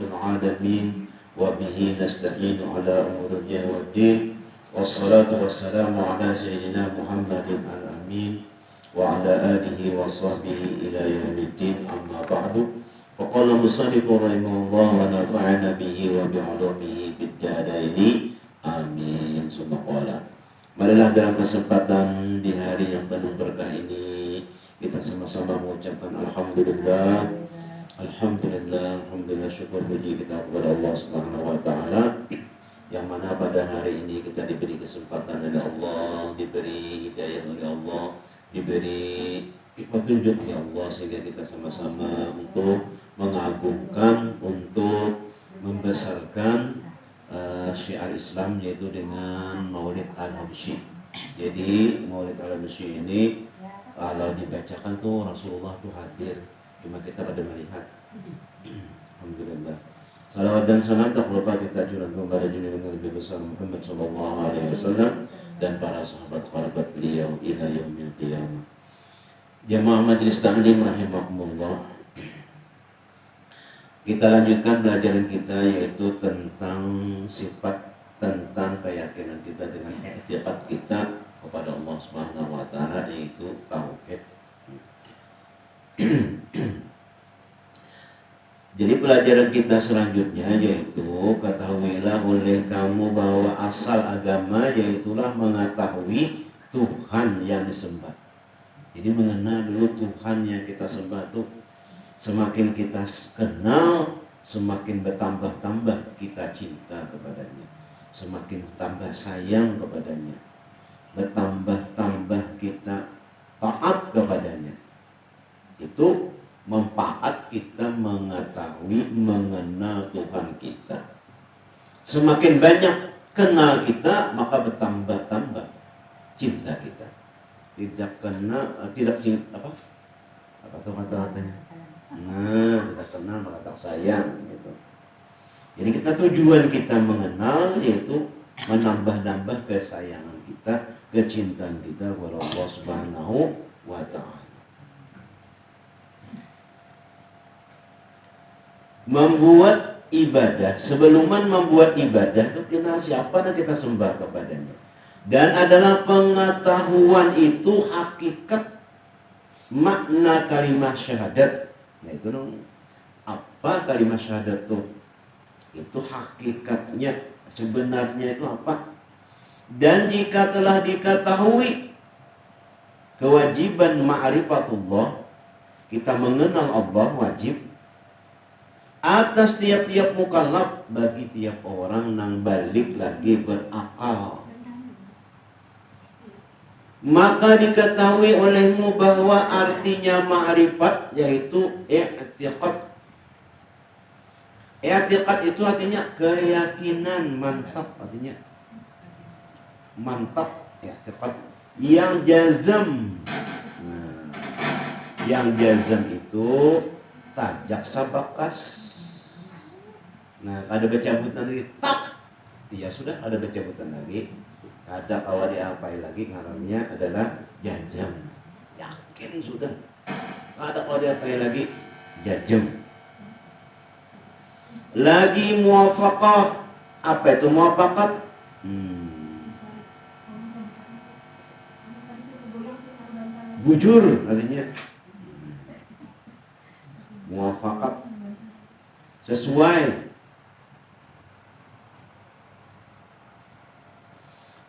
العالمين وبه نستعين على أمور الدين والدين والصلاة والسلام على سيدنا محمد الأمين وعلى آله وصحبه إلى يوم الدين أما بعد فقال المصنف رحمه الله ونفعنا به وبعلومه في الدارين amin summa qala. Marilah dalam kesempatan di hari yang penuh berkah ini kita sama-sama mengucapkan alhamdulillah. Alhamdulillah, syukur puji kita kepada Allah Subhanahu wa taala yang mana pada hari ini kita diberi kesempatan oleh Allah, diberi hidayah oleh Allah, diberi petunjuk oleh Allah sehingga kita sama-sama untuk mengagungkan, untuk membesarkan syiar Islam yaitu dengan Maulid Al-Habsyi. Jadi Maulid Al-Habsyi ini kalau dibacakan tuh Rasulullah tuh hadir, cuma kita pada melihat. Alhamdulillah. Salawat dan salam tak lupa kita curahkan kepada junjungan yang lebih besar Muhammad sallallahu alaihi wasallam dan para sahabat-sahabat beliau ila yaumil qiyamah. Jamaah majelis taklim rahimakumullah. Kita lanjutkan pelajaran kita yaitu tentang sifat, tentang keyakinan kita dengan i'tiqad kita kepada Allah Subhanahu wa taala yaitu tauhid. Jadi pelajaran kita selanjutnya yaitu ketahuilah oleh kamu bahwa asal agama yaitulah mengetahui Tuhan yang disembah. Jadi mengenal dulu Tuhan yang kita sembah tuh. Semakin kita kenal, semakin bertambah-tambah kita cinta kepadanya. Semakin tambah sayang kepadanya. Bertambah-tambah kita taat kepadanya. Itu manfaat kita mengetahui, mengenal Tuhan kita. Semakin banyak kenal kita, maka bertambah-tambah cinta kita. Tidak kenal, tidak cinta apa? Apa tuh kata-katanya? Nah, kita kenal maka tak sayang gitu. Jadi kita tujuan kita mengenal yaitu menambah-nambah kesayangan kita, kecintaan kita kepada Allah Subhanahu wa taala. Membuat ibadah, sebelum membuat ibadah itu kenal siapa dan kita sembah kepadanya. Dan adalah pengetahuan itu hakikat makna kalimat syahadat. Nah itu dong, apa kalimat syahadat itu? Itu hakikatnya, sebenarnya itu apa? Dan jika telah diketahui kewajiban ma'rifatullah, kita mengenal Allah wajib atas tiap-tiap mukallaf bagi tiap orang yang balik lagi berakal. Maka diketahui olehmu bahwa artinya ma'rifat yaitu i'tiqad. I'tiqad itu artinya keyakinan mantap, artinya mantap, i'tiqad yang jazam. Nah, yang jazam itu tajak sabakas. Nah, ada pencabutan lagi tak. Ya sudah ada pencabutan lagi. Ada kalau diapain lagi ngarannya adalah jazam. Yakin sudah. Ada kalau diapain lagi jazam. Lagi muwafaqah. Apa itu muwafaqat? Bujur artinya. Muwafaqat. Sesuai.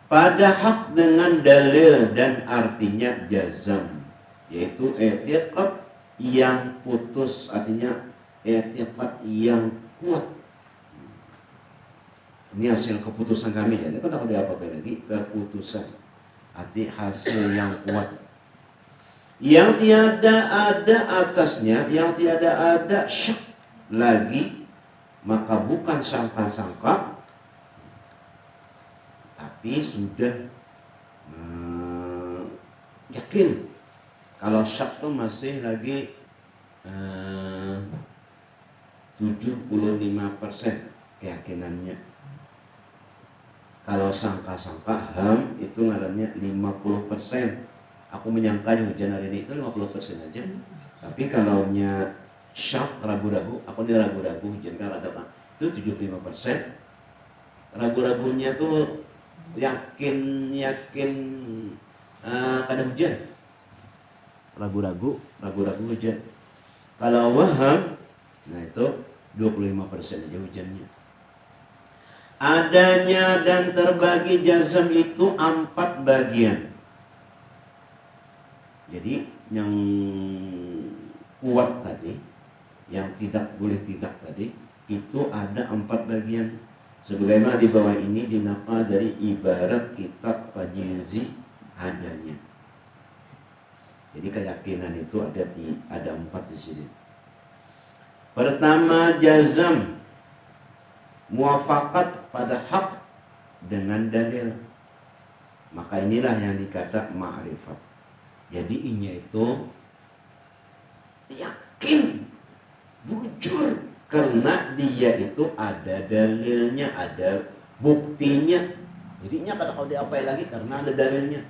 Pada hak dengan dalil dan artinya jazam, yaitu i'tiqad yang putus, artinya i'tiqad yang kuat. Ini hasil keputusan kami ya. Ini kan kalau diapa-apain lagi keputusan, arti hasil yang kuat. Yang tiada ada atasnya, yang tiada ada syak lagi, maka bukan sangka-sangka. Tapi sudah yakin. Kalau syak itu masih lagi 75% keyakinannya. Kalau sangka-sangka itu ngarannya 50%. Aku menyangka hujan hari ini itu 50% aja. Tapi kalau syak ragu-ragu, aku dia ragu-ragu hujan kan ada itu 75%. Ragu-ragunya tuh yakin kada hujan. Ragu-ragu hujan. Kalau waham, nah itu 25% aja hujannya. Adanya dan terbagi jazam itu 4 bagian. Jadi yang kuat tadi, yang tidak boleh tidak tadi, itu ada 4 bagian. Sebagaimana di bawah ini dinakal dari ibarat kitab Pajizi adanya. Jadi keyakinan itu ada 4 di sini. Pertama, jazam, muafakat pada hak dengan dalil. Maka inilah yang dikata ma'rifat. Jadi inya itu yakin, jujur, karena dia itu ada dalilnya, ada buktinya. Jadinya kata kalau diapain lagi karena ada dalilnya.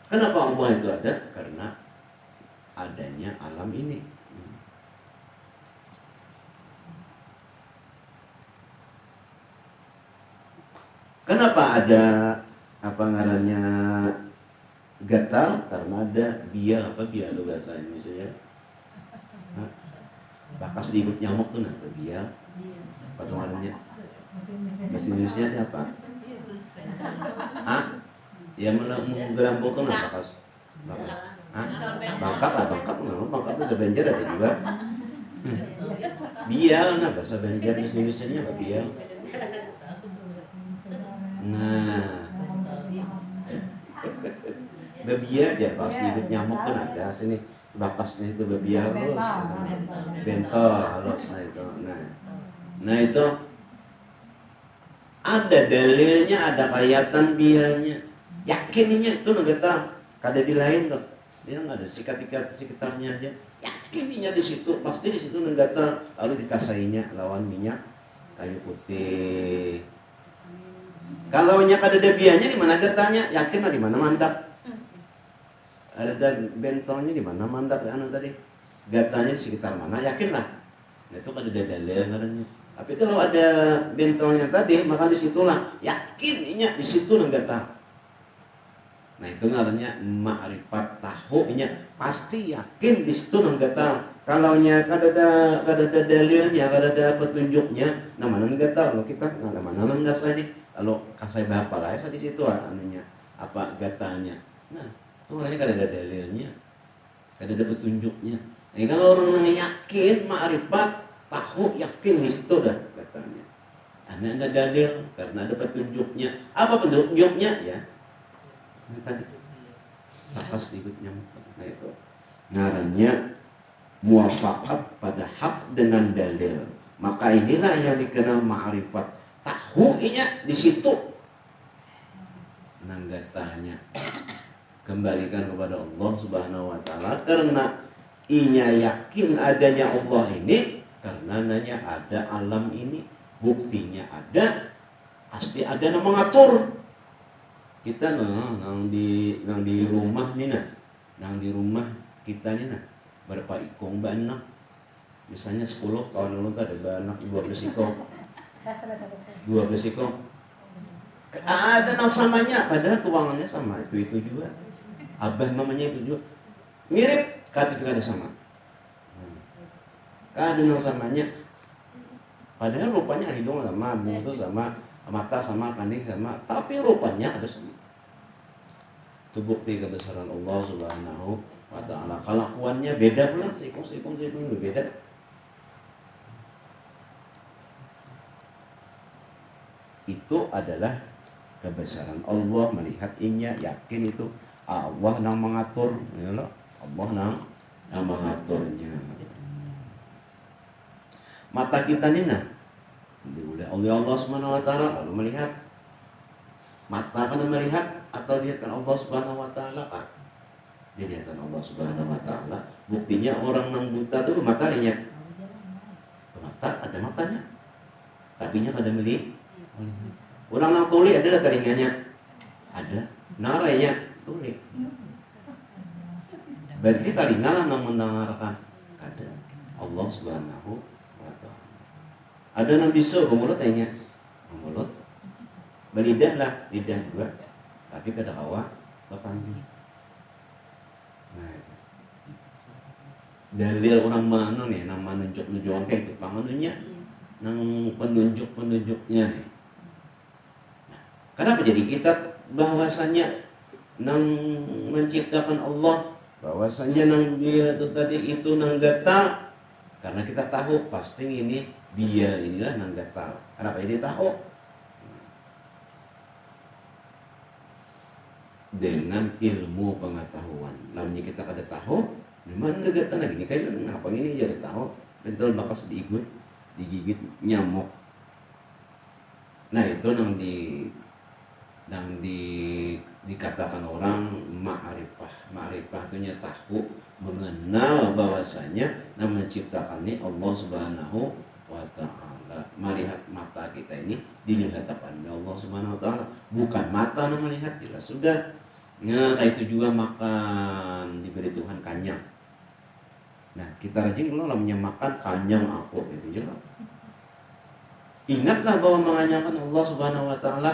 Kenapa Allah itu ada? Karena adanya alam ini. Kenapa ada apa ngarannya gatal? Karena ada biar itu bahasa Indonesia ya. Bakas ribut nyamuk tuh nah biar. Apa tuh ngarannya? Bahasa Indonesia itu apa? Ya menggelambung tuh nah bakas. Bangkak itu sebenjar ada juga. Biar nah bahasa Banjar Indonesia-nya apa biar? Nah, bebiar aja pas ribut nyamuk kan ada sini bakasnya itu bebiar halus, bentol halus, nah itu ada dalilnya, ada kayatan biarnya, yakininya itu negata kada di lain tuh, dia nggak ada sikat sekitarnya aja, yakininya di situ, pasti di situ negata, lalu dikasainya lawan minyak kayu putih. Kalau nya kada ada biarnya di mana getahnya, yakin lah di mana mandak. Ada bentolnya di mana mandak tadi. Gatanya di sekitar mana, yakin lah. Nah, itu kada ada dalil karena. Tapi kalau ada bentolnya tadi, maka di situlah yakin inya di situ nang gatah. Nah, itu ngarannya ma'rifat, tahu inya pasti yakin di situ nang gatah. Kalau nya kada ada dalilnya, kada ada petunjuknya, nah mana nang gatah lo kita nggak mana nang gas ini. Kalau kasai bapak lah di situ anunya apa gatanya. Nah, itu orangnya kada ada dalilnya, kada ada petunjuknya. Nah, kalau orang yang yakin ma'rifat, tahu yakin di situ dah gatanya. Ada dalil karena ada petunjuknya. Apa petunjuknya ya? Nah, tadi bakas ikutnya. Nah, itu ngarannya muafakat pada hak dengan dalil. Maka inilah yang dikenal ma'rifat. Tahu inya di situ. Nang gatanya kembalikan kepada Allah Subhanahu wa taala karena inya yakin adanya Allah ini, karena nanya ada alam ini, buktinya ada, pasti ada yang mengatur. Kita nang di rumah nih nang di rumah kita nih berapa ikong banak. Misalnya 10 tahun lalu ada banak 12 ikong. 12 ikong. Ada nang samanya, padahal keuangannya sama, itu juga. Abah mamanya itu juga. Mirip, kata juga ada sama. Ada nang samanya. Padahal rupanya hidung sama, mulut sama, mata sama, kaning sama, tapi rupanya ada sama. Itu bukti kebesaran Allah Subhanahu wa taala. Kelakuannya beda pula, seikong berbeda. Itu adalah kebesaran Allah, melihat inya, yakin itu Allah nang mengatur, ya Allah nang mengaturnya. Mata kita ini oleh Allah Subhanahu wa taala lalu melihat. Mata kan melihat atau dilihatkan Allah Subhanahu wa taala, Pak? Dilihatkan Allah Subhanahu wa taala. Buktinya orang nang buta tuh matanya. Mata ada matanya. Tapi nya kada melihat. Orang nang tuli ada telinganya, ada narainya tuli. Berarti telinga lah nang mendengarkan. Kada. Allah Allah Subhanahu wa ta'ala. Ada yang bisu mulut tanya. Mulut belidah lah, lidah juga. Tapi kada kawa bapanji. Nah, itu. Dalil orang mana nih nang menunjuk-nunjukan kayak itu panganunya nang penunjuk-penunjuknya nih. Nah, kenapa jadi kita bahwasanya nang menciptakan Allah, bahwasanya nang dia itu tadi itu nang gatal, karena kita tahu pasti ini dia inilah nang gatal. Kenapa ini tahu? Dengan ilmu pengetahuan. Lalu kita kada tahu, dimana gatal lagi? Ini kayak apa ini jadi tahu? Betul bakas digigit nyamuk. Nah itu nang dikatakan orang ma'rifah. Ma'rifah itu tahu, mengenal bahwasanya yang menciptakan ini Allah Subhanahu wa ta'ala. Melihat mata kita ini dilihat apa Allah Subhanahu wa ta'ala, bukan mata yang melihat, jelas sudah. Nah itu juga makan diberi Tuhan kanyang. Nah kita rajin kalau namanya makan kanyang aku itu jelas. Ingatlah bahwa menganyangkan Allah Subhanahu wa ta'ala.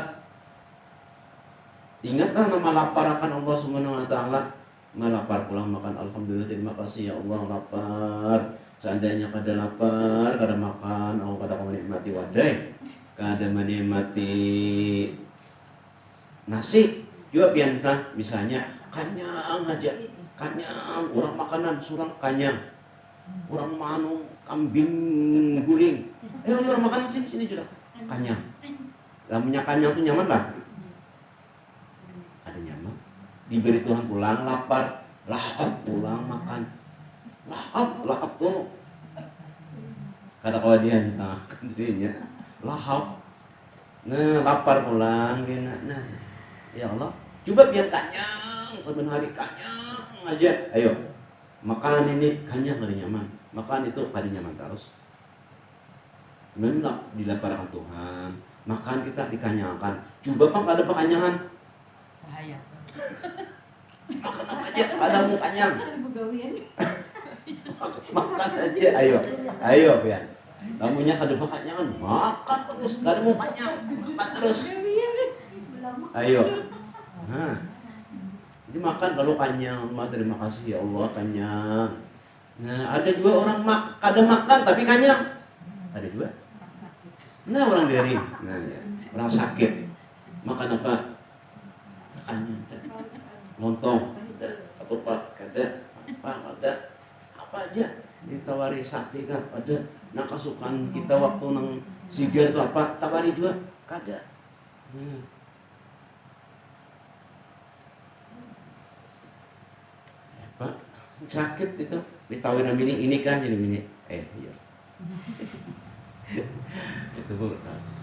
Ingatlah nama lapar akan Allah Subhanahu wa ta'ala. Melapar pulang makan, alhamdulillah terima kasih ya Allah lapar. Seandainya kada lapar, kada makan, Allah kada menikmati wadai, kada menikmati nasi. Juga biantah misalnya kanyang aja, kanyang, orang makanan surang kanyang, orang manu kambing guling, orang makanan sini sudah kanyang. Namanya kanyang itu nyaman lah, ada nyaman. Diberi Tuhan pulang lapar, lahap pulang makan, lahap tuh. Kada kawadian dirinya, lahap. Nah lapar pulang, nah ya Allah. Coba biar kanyang, sebenarnya kanyang aja. Ayo, makan ini kanyang kada nyaman. Makan itu kada nyaman terus. Memang dilaparkan Tuhan. Makan kita dikanyangkan. Coba kan ada pekanyangan. Bahaya. Makan apa aja, ada mau kanyang. Makan aja, ayo Pian. Kamunya kada pekanyangan, makan terus, kada mau kanyang, makan terus. Ayo. Nah, jadi makan kalau kanyang, terima kasih ya Allah kanyang. Nah, ada juga orang kada makan tapi kanyang. Ada juga. Nah, orang dari, nah, ya. Orang sakit. Makan apa? Kanyang. Lontong, ada, ketupat, ada, apa aja. Ditawari sate kan, ada. Nah, kesukaan kita waktu nang sigar itu apa? Tawari juga, kada. Pak, sakit itu ditawarin ini kan jadi ini iya. Itu Bu,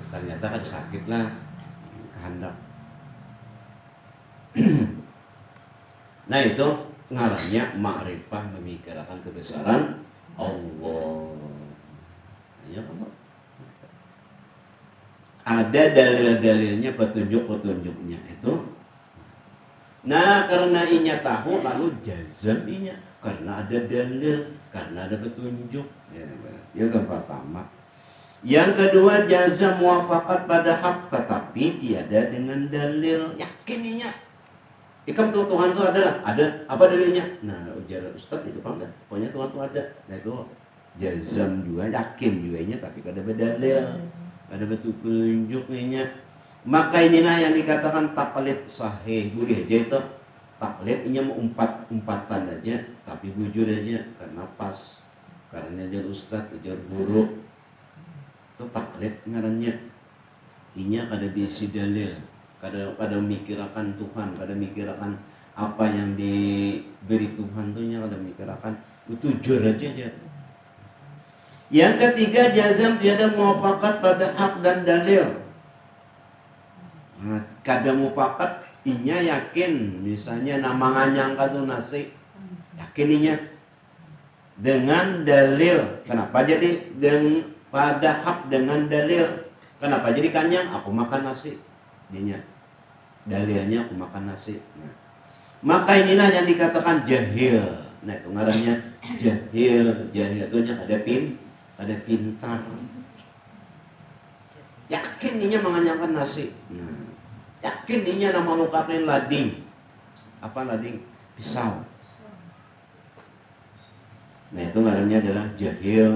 ternyata kan sakit lah kehendak. Nah itu ngarannya ma'rifah, memikirkan kebesaran Allah. Ya kan? Ada dalil-dalilnya, petunjuk-petunjuknya itu. Nah karena inya tahu lalu jazam inya karena ada dalil, karena ada petunjuk. Ya, itu yang pertama. Yang kedua jazam muafakat pada hak tetapi tiada dengan dalil. Yakin inya. Ikam Tuhan itu adalah ada apa dalilnya? Nah ujar Ustaz itu kan pokoknya Tuhan itu ada. Nah itu jazam juga, yakin juga inya tapi kada berdalil, ada petunjuk inya. Maka inilah yang dikatakan taklid sahih. Boleh aja itu taklid ini mau umpatan aja tapi bujur aja karena pas, karena ajar ustaz, ajar guru itu taklid ngarannya. Inya kada diisi dalil, kada mikirakan Tuhan, kada mikirakan apa yang diberi Tuhan tuh nya kada mikirakan, itu jujur aja. Yang ketiga jazam tiada muafakat pada hak dan dalil. Nah, kada mufakat inya yakin misalnya nama nganyang katu nasi yakin inya dengan dalil. Kenapa jadi pada hak dengan dalil? Kenapa jadi kanyang? Aku makan nasi. Dinya dalilnya aku makan nasi. Nah, maka inilah yang dikatakan jahil. Nah itu ngarannya jahil. Jahil itu ada pintar. Yakin ninya menganyakan nasi. Yakin ninya nama lukakin lading. Apa lading? Pisau. Nah itu ngarannya adalah jahil.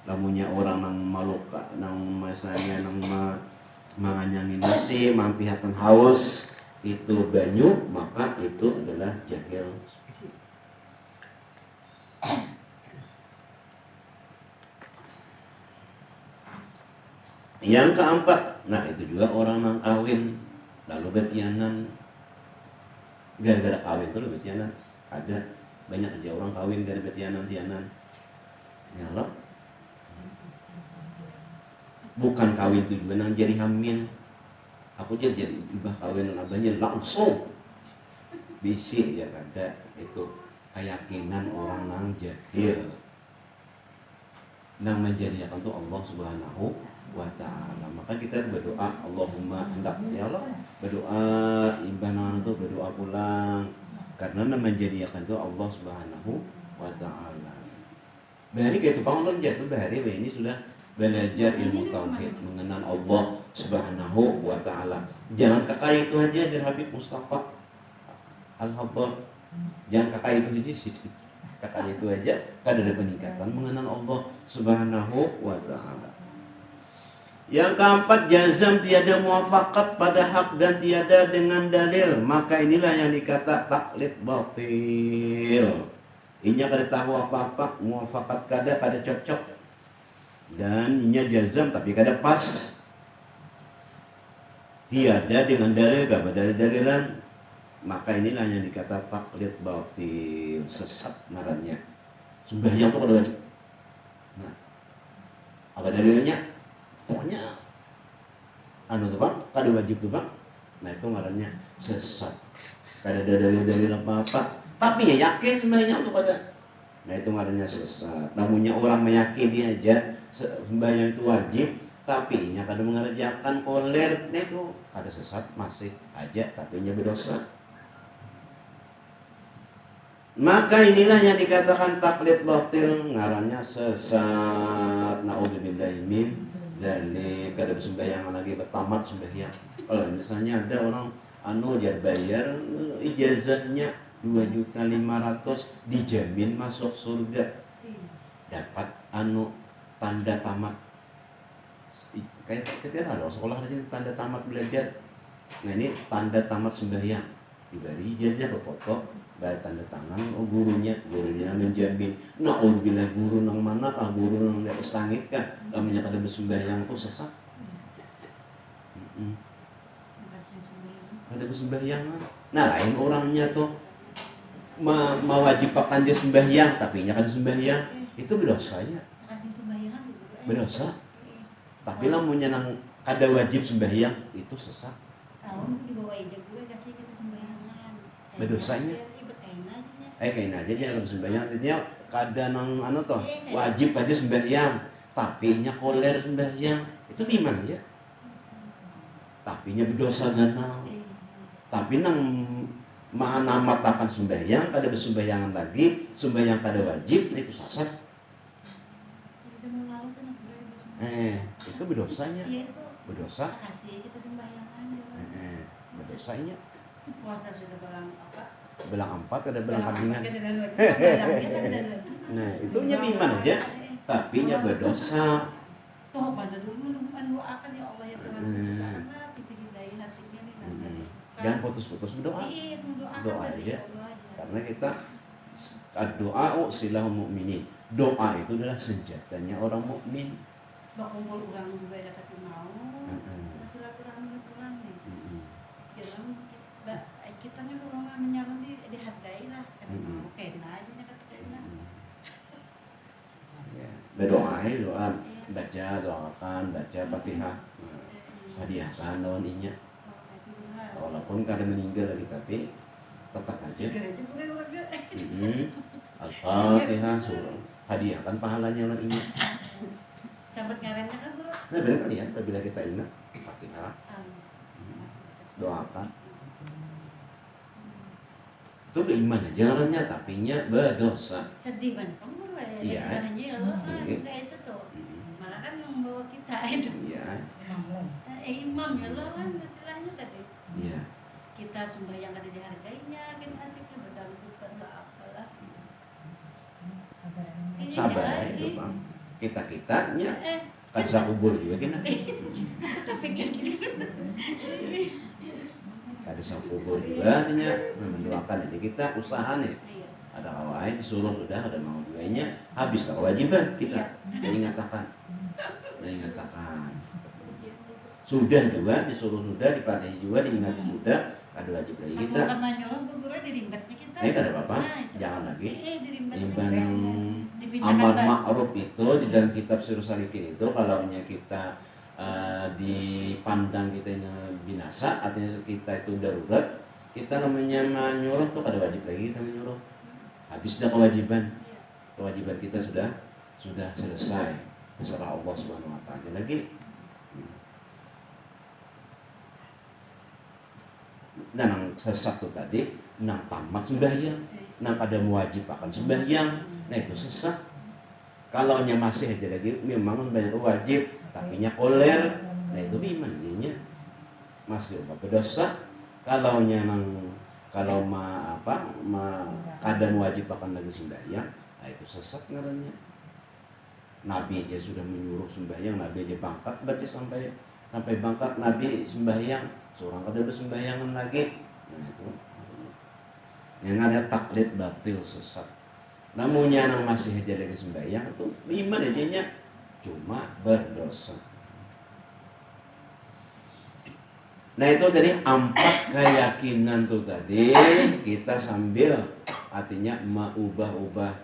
Lamunya orang nang maluka, nang masanya nang menganyangin nasi, mampihakan haus, itu banyu, maka itu adalah jahil. Yang keempat, nah itu juga orang nang kawin lalu betianan. Gara-gara kawin tuh betianan ada banyak aja orang kawin gara betianan. Ya Allah. Bukan kawin tujuan jadi hamil. Aku jadi ibah kawin abahnya langsung bisi ya kada itu keyakinan orang nang jahil. Nang menjadikan tuh Allah Subhanahu wa ta'ala. Maka kita berdoa, Allahumma hendak ya Allah, berdoa ibadah itu berdoa pulang karena nang menjadikan tuh Allah Subhanahu wa ta'ala. Bahari gitu pangon jatuh bahari ini sudah belajar ilmu tauhid, mengenal Allah Subhanahu wa ta'ala. Jangan kakak itu aja dari Habib Mustafa Al-Habbar. Jangan kakak itu aja sih. Kakak itu aja kan ada peningkatan mengenal Allah Subhanahu wa ta'ala. Yang keempat, jazam tiada muafakat pada hak dan tiada dengan dalil. Maka inilah yang dikata taklid batil. Inya kada tahu apa-apa, muafakat kada cocok. Dan inya jazam tapi kada pas. Tiada dengan dalil, gak ada dalilan. Maka inilah yang dikata taklid batil, sesat ngarannya. Sembahyang itu kada wajib. Nah, apa dalilnya? Pokoknya tuh bang, kada wajib tuh bang. Nah itu ngarannya sesat. Kada ada dalil apa-apa. Tapi ya yakin sembahyang itu kada. Nah itu ngarannya sesat. Namunnya orang meyakini aja sembahyang itu wajib, tapi nya kada mengerjakan koler, nah itu kada sesat masih aja, tapi nya berdosa. Maka inilah yang dikatakan taklid batil, ngarannya sesat. Naudzubillahi min dzalik. Kada sembahyang lagi bertamat sembahyang. Kalau misalnya ada orang jar bayar ijazahnya 2.500.000 dijamin masuk surga. Dapat tanda tamat. Kayak ketika ada sekolah aja tanda tamat belajar. Nah ini tanda tamat sembahyang. Diberi ijazah berfoto, bayar tanda tangan, gurunya menjamin. Naudzubillah, guru nang mana kah, guru nang di atas langit kan, namanya kada bersembahyang tuh sesat. Kada bersembahyang. Nah lain orangnya tuh mewajibkan dia sembahyang, tapi nya kada sembahyang, itu berdosanya. Berdosa. Tapi lamunnya nang kada wajib sembahyang, itu sesat. Berdosanya. Kain aja jangan sembahyang, artinya kada nang toh wajib aja sembahyang, tapi nya koler sembahyang, itu iman aja. Tapi nya berdosa ganal. Tapi nang namatakan sembahyang, kada bersembayangan lagi, sembahyang kada wajib, itu sesat. Itu berdosanya. Berdosa. Berdosanya. Puasa sudah belang 4 kada belang kambingan. Nah, itu nya iman aja, tapi nya berdosa. Toh pada dulu mendoakan ya Allah ya Tuhan. Jangan putus-putus berdoa. Doa aja. Karena kita doa silahul mukminin. Doa itu adalah senjatanya orang mukmin. Bakumpul urang juga dapat mau. Silaturahmi urang nih. Kita nih orang menyalon dihargai lah. Oke, nah aja nya kata. Berdoa doakan, baca Fatihah. Hadiahkan lawan inya. Walaupun kada meninggal lagi, tapi tetap aja. Al-Fatihah surah. Hadiahkan pahalanya lawan inya. Sahabat ngarannya kan bro. Nah benar kan ya, apabila kita ingat Fatihah, doakan. Itu Itu beriman aja orangnya, tapi nya berdosa. Sedih kan kamu Iya. istilahnya ya Allah Iya. udah itu tuh. Malah kan yang membawa kita itu. Iya. Imam ya Allah kan istilahnya tadi. Iya. Kita sembahyang ada dihargainya, kan asiknya berdangdutan lah apalah. Ini Sabar lagi. itu bang. Kita-kitanya kan kan kubur juga kena. pikir gini. Kada kubur juga artinya mendoakan aja kita usaha nih. Iya. Ada kawan disuruh sudah ada mau duanya habis kewajiban kita. Jadi ngatakan. Sudah juga disuruh sudah dipatuhi juga diingati sudah ada wajib lagi kita. Atau karena nyolong guguran dirimbatnya kita. Kada apa-apa. Nah, Jangan lagi. Dirimbat. Iban amar ma'ruf itu di dalam kitab Sirus Salikin itu kalau kita dipandang kita ini binasa, artinya kita itu darurat, kita namanya menyuruh tuh kada wajib lagi kita menyuruh. Habis dah kewajiban kita sudah selesai, terserah Allah Subhanahu Wa Taala lagi. Dan yang sesat itu tadi, nang tamat sembahyang, nang pada mewajib akan sembahyang, nah itu sesat. Kalau nya masih aja lagi memang membayar wajib, tapi nya koler, nah itu iman nya masih berdosa. Kalau nya kalau kadang wajib akan lagi sembahyang, nah itu sesat ngarannya. Nabi aja sudah menyuruh sembahyang, Nabi aja bangkat berarti sampai bangkat Nabi sembahyang, seorang kada bersembayangan lagi. Nah itu yang ada taklid batil sesat. Namun yang masih aja lagi sembahyang itu iman aja nya cuma berdosa. Nah itu tadi 4 keyakinan tuh tadi kita sambil artinya mengubah-ubah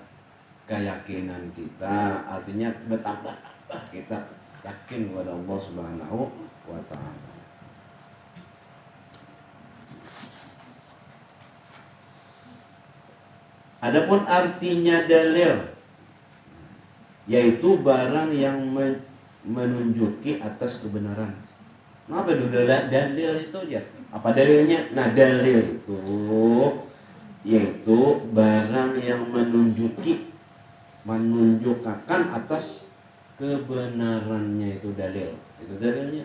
keyakinan kita, artinya bertambah-tambah kita yakin kepada Allah Subhanahu wa Ta'ala. Adapun artinya dalil, yaitu barang yang menunjuki atas kebenaran. Apa itu dalil itu aja? Apa dalilnya? Nah dalil itu yaitu barang yang menunjukkan atas kebenarannya, itu dalil. Itu dalilnya.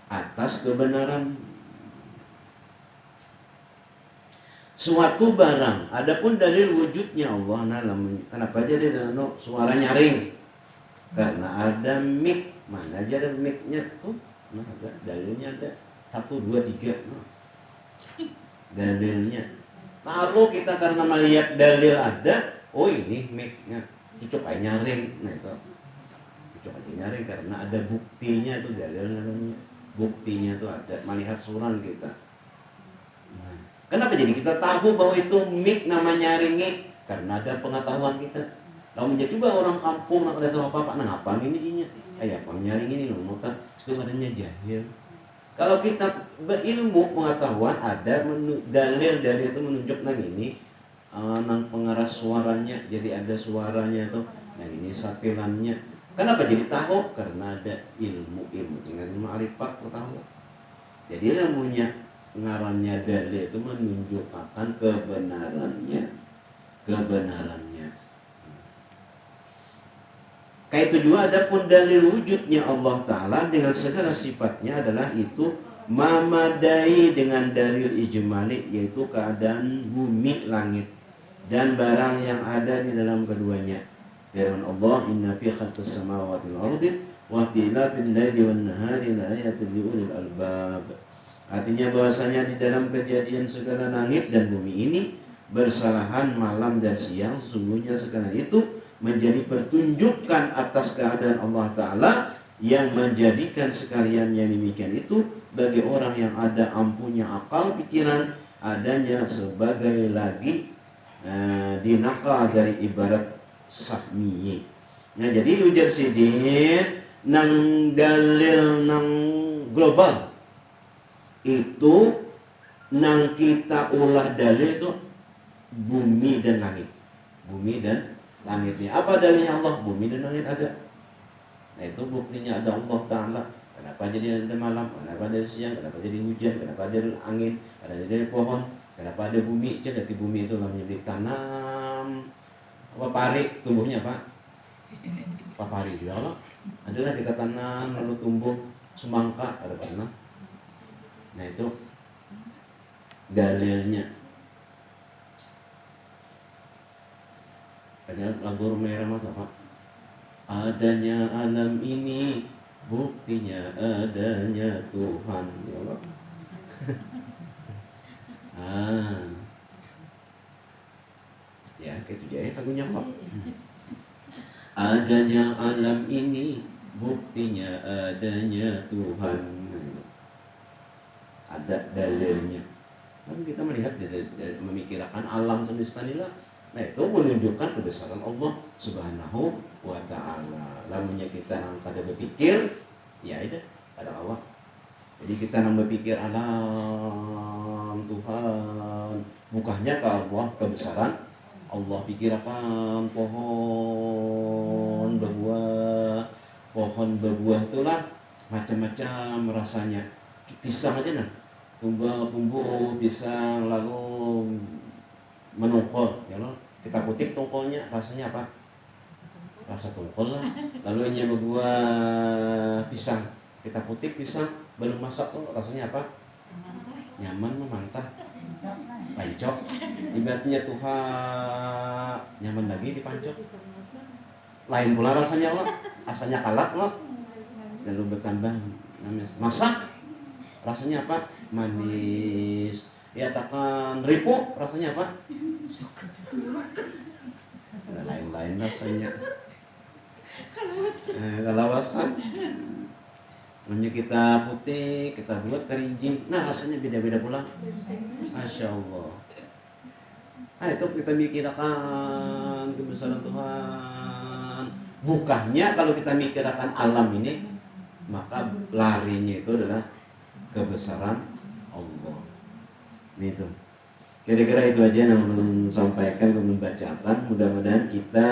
Atas kebenaran suatu barang. Adapun dalil wujudnya Allah, kenapa jadi suara nyaring? Karena ada mic. Mana aja ada mic-nya tuh? Nah, ada dalilnya ada 1, 2, 3. Nah. Dalilnya. Lalu kita karena melihat dalil ada, oh ini mic-nya, cucuk aja nyaring. Nah itu cucuk aja nyaring karena ada buktinya itu dalilnya. Buktinya itu ada, melihat suran kita. Nah, kenapa jadi kita tahu bahwa itu mic namanya nyaring? Karena ada pengetahuan kita. Lalu coba orang kampung nak ada tahu apa-apa, nah apa ini? Apa nyaring ini loh, itu adanya jahil. Kalau kita berilmu pengetahuan ada dalil dari itu menunjuk nang ini nang pengeras suaranya, jadi ada suaranya tuh. Nah ini satilannya. Kenapa jadi tahu? Karena ada ilmu tinggal ma'rifat tahu. Jadi ilmunya ngarannya dalil itu menunjukkan kebenarannya. Kayak itu juga adapun dalil wujudnya Allah Ta'ala dengan segala sifatnya adalah itu memadai dengan dalil ijmali, yaitu keadaan bumi, langit dan barang yang ada di dalam keduanya. Firman Allah, inna fi khalqis samawati wal ardi wa ikhtilafil laili wan nahari laayatin liulil albab. Artinya bahwasanya di dalam kejadian segala langit dan bumi ini, bersalahan malam dan siang, sesungguhnya segala itu menjadi pertunjukan atas keadaan Allah Ta'ala yang menjadikan sekalian yang demikian itu bagi orang yang ada ampunya akal pikiran adanya sebagai lagi dinakal dari ibarat sahmiyi. Nah jadi ujar sidin nang dalil nang global itu nang kita ulah dalil itu bumi dan langit. Bumi dan langitnya. Apa dalilnya Allah? Bumi dan langit ada. Nah itu buktinya ada Allah Ta'ala. Kenapa jadi ada malam? Kenapa ada siang? Kenapa jadi hujan? Kenapa ada angin? Kenapa jadi pohon? Kenapa ada bumi? Jadi bumi itu namanya ditanam apa pari tumbuhnya Pak? Apa pari juga Allah? Adalah kita tanam lalu tumbuh semangka ada pernah? Nah itu dalilnya. Ada lagu merah apa Pak? Adanya alam ini buktinya adanya Tuhan ya Allah. Ya kayak itu aja lagunya Pak. Adanya alam ini buktinya adanya Tuhan. Ada dalilnya. Kan kita melihat memikirkan alam semesta ini lah. Nah itu menunjukkan kebesaran Allah Subhanahu wa ta'ala. Lamunya kita nang kada berpikir, ya itu ada Allah. Jadi kita nang berpikir alam Tuhan, bukannya ke Allah kebesaran Allah. Pikir akan pohon berbuah itulah macam-macam rasanya. Pisang aja nah, tumbuh pisang lalu menungkol, ya loh. Kita kutip tungkolnya, rasanya apa? Rasa tungkol lah. Lalu ini berbuah pisang, kita kutip pisang belum masak tuh rasanya apa? Nyaman, memantah, pancok. Ibaratnya Tuhan nyaman lagi dipancok. Lain pula rasanya loh, asalnya kalak loh. Lalu bertambah namanya masak, rasanya apa? Manis. Ya takkan ripu, rasanya apa? Lain-lain rasanya. Kalawasan. Namanya kita putih, kita buat kerinjing. Nah rasanya beda-beda pula. Masya Allah. Nah itu kita mikirkan kebesaran Tuhan. Bukannya kalau kita mikirkan alam ini, maka larinya itu adalah kebesaran Allah. Itu. Kira-kira itu aja yang belum sampaikan, belum membacakan. Mudah-mudahan kita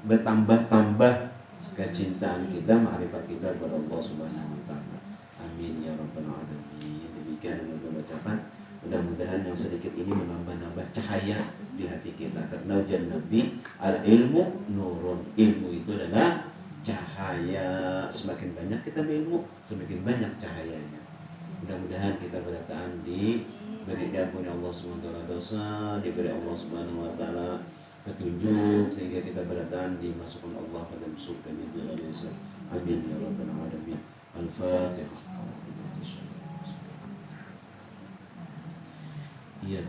bertambah-tambah kecintaan kita, ma'rifat kita kepada Allah Subhanahu wa taala. Amin ya rabbal alamin. Demikian yang belum bacakan. Mudah-mudahan yang sedikit ini menambah-nambah cahaya di hati kita. Karena ujian Nabi al-ilmu nurun. Ilmu itu adalah cahaya. Semakin banyak kita berilmu, semakin banyak cahayanya. Mudah-mudahan kita berdataan diberi diampuni Allah Subhanahu wa taala dosa, diberi Allah Subhanahu wa taala petunjuk sehingga kita berdataan dimasukkan Allah pada surga-Nya. Amin ya rabbal alamin. Al-Fatihah.